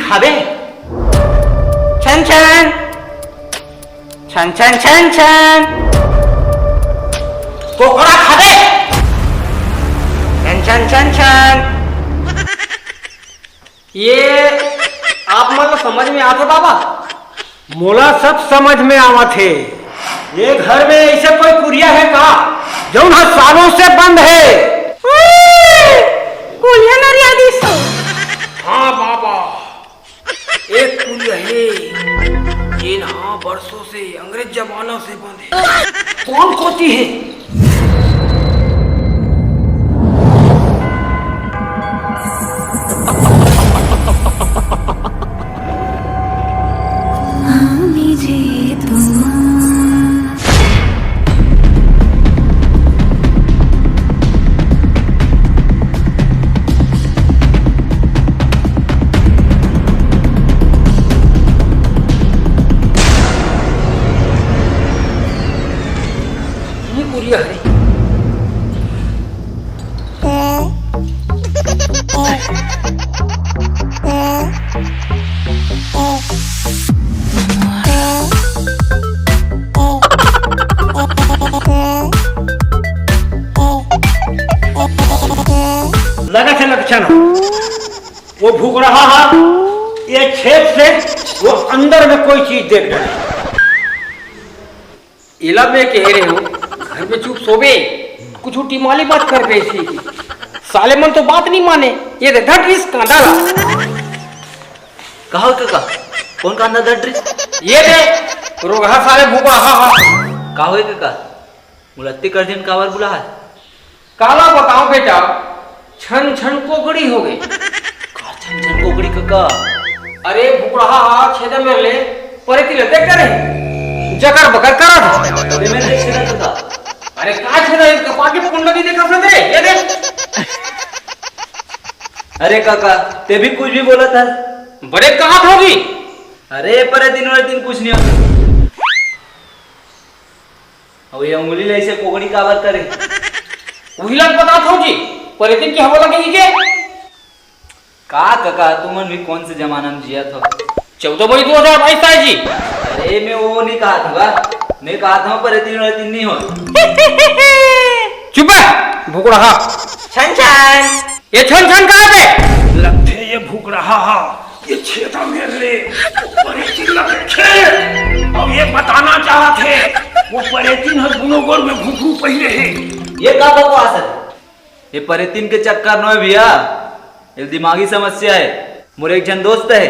खाबे? छन छन छन छन छन छन कोकड़ा खाबे? छन छन छन छन। ये आप मतलब समझ में आते बाबा? मोला सब समझ में आवत है। ये घर में ऐसे कोई कुरिया है का जो सालों से बंद है? कुलिया नरिया दिस। हाँ बाबा, एक कुलिया है ये ना बरसों से अंग्रेज जमानों से बंद है। कौन कोती है? लगा थे लक्षण वो भूख रहा है। ये छेद से वो अंदर में कोई चीज देख रहा है। इला में कह रहे हो घर में चुप सोबे, कुछ टिमाली बात कर रही थी। साले मन तो बात नहीं माने। ये दे धट रिस कांदा ला। कहा काका कौन कांदा धट रिस? ये दे रोगा साले भूख रहा है। का होए काका मुलत्ती कर दिन कावर बुला है? काला बताओ बेटा, छन छन कोगड़ी हो गई। का छन छन कोकड़ी काका? अरे भूख रहा छेद में ले परे तिल देख करे जकर बकर कर अबे मैं देख छेदा काका। अरे का छेदा इसका पाके पुंड नहीं देखा से दे ये देख। अरे काका ते भी कुछ भी बोला था। बड़े कहां होगी? अरे पर दिन वाले दिन कुछ नहीं होता। अब ये उंगली ले से कोकड़ी कावर करे वही लग बता था जी पर दिन की हवा लगेगी के? का काका तुमन भी कौन से जमाना में जिया था? 14 मई 2022 था जी। अरे मैं वो नहीं कहा था, मैं कहा था पर दिन वाले दिन नहीं हो। चुप है भूख रहा। छन छन ये छन छन कहां पे? लगते ये भूख रहा है। ये छेदा मेरे ले परेतिन लगे। अब ये बताना चाहते वो परेतिन है गुनोगोर में भूखू पहले है। ये का बकवास है? ये परेतिन के चक्कर न भैया, ये दिमागी समस्या है। मोरे एक जन दोस्त है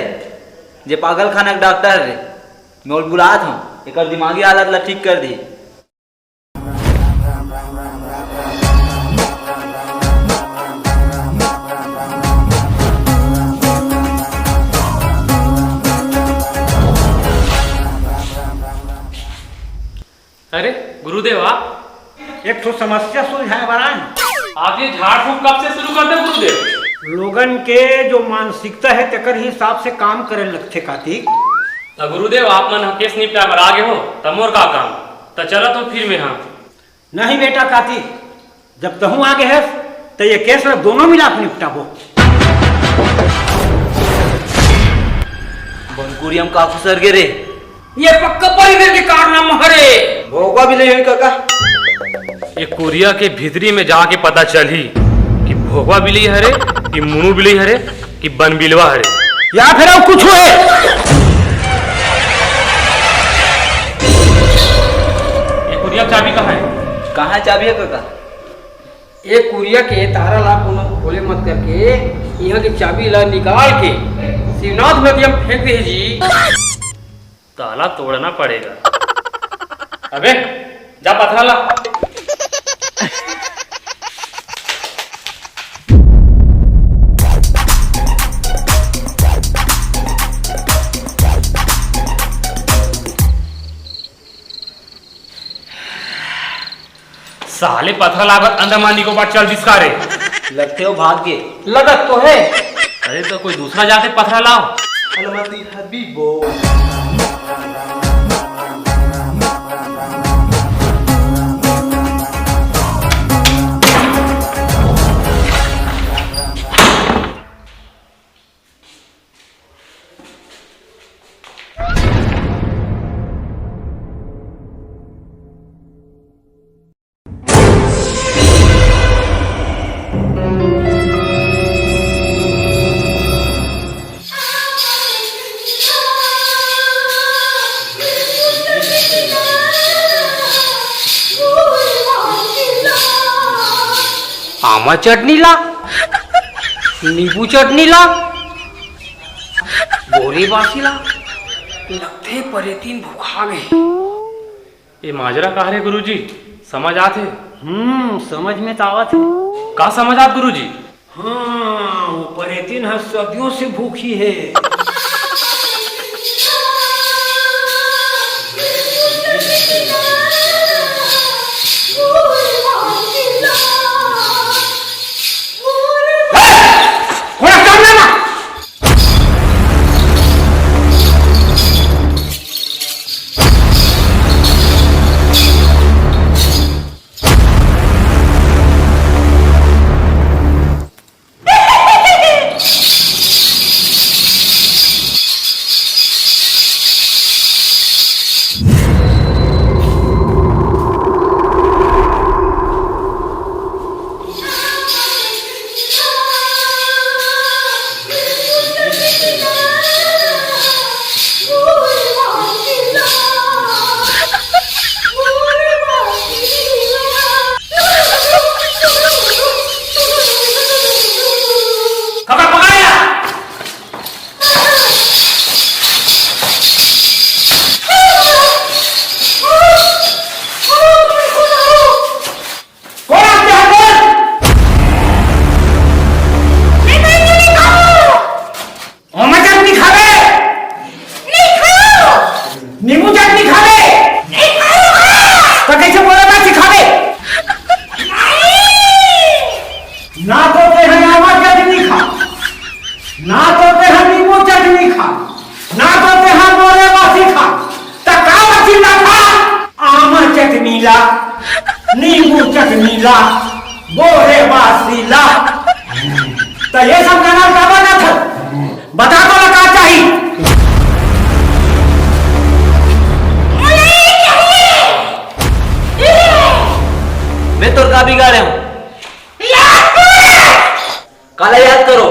जे पागल खाना के डॉक्टर है, मैं बुलात हूँ एक दिमागी हालत ला ठीक कर दी। अरे गुरुदेव आप एक तो समस्या सुलझाए बरान। आप ये झाड़ फूक कब से शुरू करते गुरुदेव? लोगन के जो मानसिकता है तेकर हिसाब से काम करे लगते कार्तिक। तो गुरुदेव आप मन केस निपटा कर आगे हो तब मोर का काम तो चलो तो फिर में हाँ। नहीं बेटा कार्तिक, जब तहू आगे है तो ये केस दोनों मिला के निपटाबो। बनकुरियम का खुसर गे रे। ये पक्का परिवेश के कारनामा हरे। भोगवा भी नहीं हुई काका। ये कोरिया के भीतरी में जाके पता चली कि भोगवा बिली हरे कि मुनु बिली हरे कि बन बिलवा हरे या फिर अब कुछ है। ये कोरिया चाबी कहाँ है? कहाँ है चाबी है काका? ये कुरिया के तारा ला कोनो खोले मत करके यहाँ की चाबी ला निकाल के शिवनाथ नदी में फेंक दे जी। ताला तोड़ना पड़ेगा। अबे जा पथरा ला। साले पथरा लागत अंडमान निकोबार चल जिसका रे। लगते हो भाग के। लगत तो है। अरे तो कोई दूसरा जाके पथरा लाओ। अलमती हबीबो। आमा चटनी ला, नींबू चटनी ला, बोले बासी ला। लगते परेतीन भूखा गए। ये माजरा कहा रे गुरुजी, समझ आते? समझ में तो आवत है। का समझ आत गुरुजी? हाँ, वो परेतीन है सदियों से भूखी है। नींबू चटनी ला, बोरे बासी ला। तो ये सब गाना का बना था, बता तो लगा चाहिए। मैं तो का बिगाड़े हूँ। काला याद करो।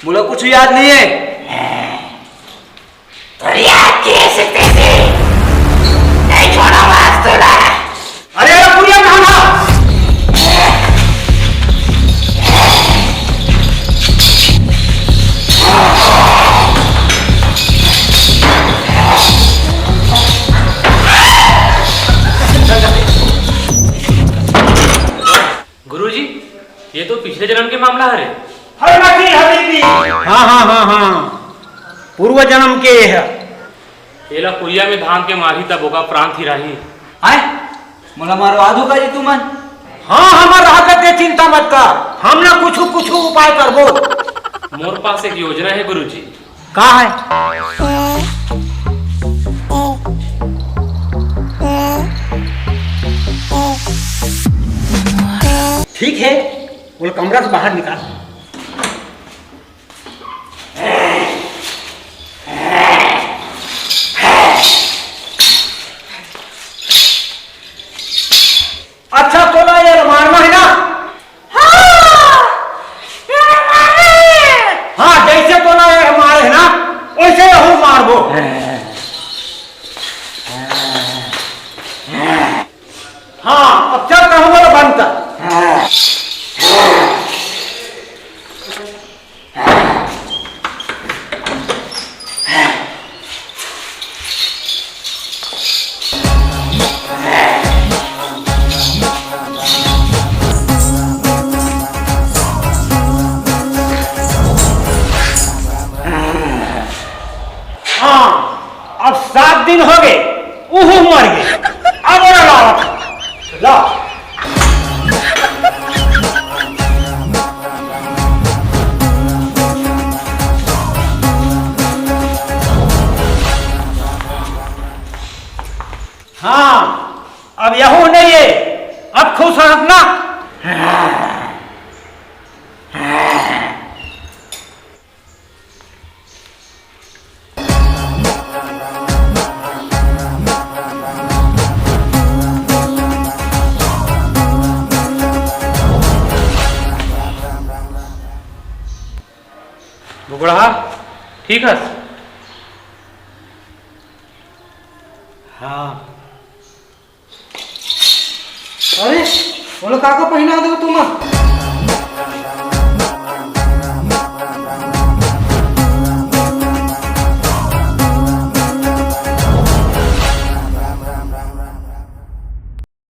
बोलो कुछ याद नहीं है तो याद कैसे तेरे नहीं छोड़ा वास तोड़ा। अरे पुरिया कहाँ था? गुरुजी, ये तो पिछले जन्म के मामला है। हाँ, पूर्व जन्म के है। एला कुरिया में धाम के मारी तब होगा प्रांत ही रही। आए मोला मारो आधो का जी तुमन। हाँ, हमार रहा करते, चिंता मत कर, हम ना कुछ कुछ उपाय करबो। मोर पास एक योजना है गुरुजी। का है? ठीक है, वो कमरा से बाहर निकाल। अच्छा तो ना ये मारना है ना? हाँ, जैसे तो ना ये मारे है ना, वैसे हम मारबो। हाँ, अब चल कहूँ बोलो बंद कर। अब 7 दिन हो गए, उहू मर गए। अब ला हाँ, अब यहू नहीं है, अब खुश रहना। बुगड़ा ठीक है। हाँ अरे बोलो काका पहना दो तुम